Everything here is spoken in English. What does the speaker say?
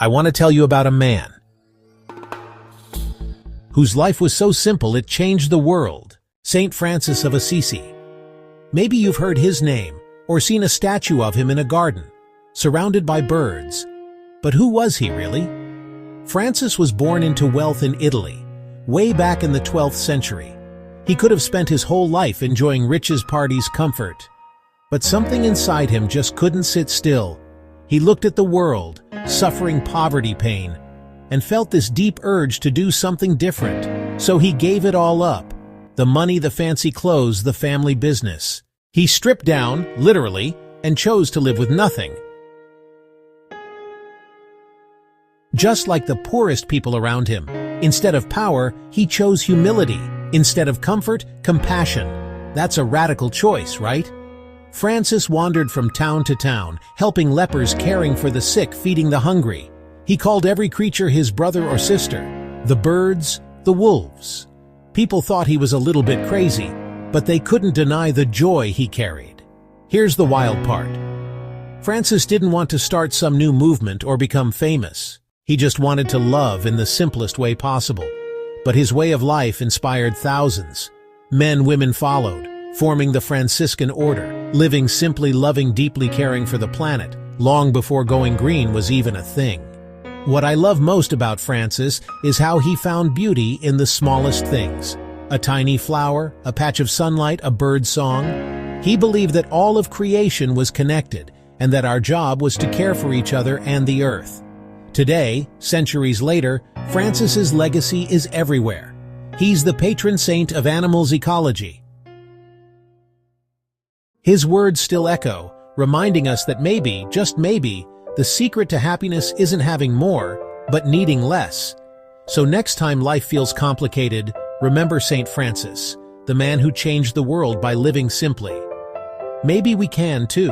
I want to tell you about a man whose life was so simple it changed the world. Saint Francis of Assisi. Maybe you've heard his name or seen a statue of him in a garden, surrounded by birds. But who was he really? Francis was born into wealth in Italy, way back in the 12th century. He could have spent his whole life enjoying riches, parties, comfort. But something inside him just couldn't sit still. He looked at the world, suffering poverty pain, and felt this deep urge to do something different. So he gave it all up. The money, the fancy clothes, the family business. He stripped down, literally, and chose to live with nothing. Just like the poorest people around him, instead of power, he chose humility. Instead of comfort, compassion. That's a radical choice, right? Francis wandered from town to town, helping lepers, caring for the sick, feeding the hungry. He called every creature his brother or sister, the birds, the wolves. People thought he was a little bit crazy, but they couldn't deny the joy he carried. Here's the wild part. Francis didn't want to start some new movement or become famous. He just wanted to love in the simplest way possible. But his way of life inspired thousands. Men, women followed, forming the Franciscan order, living simply, loving deeply, caring for the planet, long before going green was even a thing. What I love most about Francis is how he found beauty in the smallest things. A tiny flower, a patch of sunlight, a bird's song. He believed that all of creation was connected, and that our job was to care for each other and the earth. Today, centuries later, Francis's legacy is everywhere. He's the patron saint of animals' ecology. His words still echo, reminding us that maybe, just maybe, the secret to happiness isn't having more, but needing less. So next time life feels complicated, remember Saint Francis, the man who changed the world by living simply. Maybe we can too.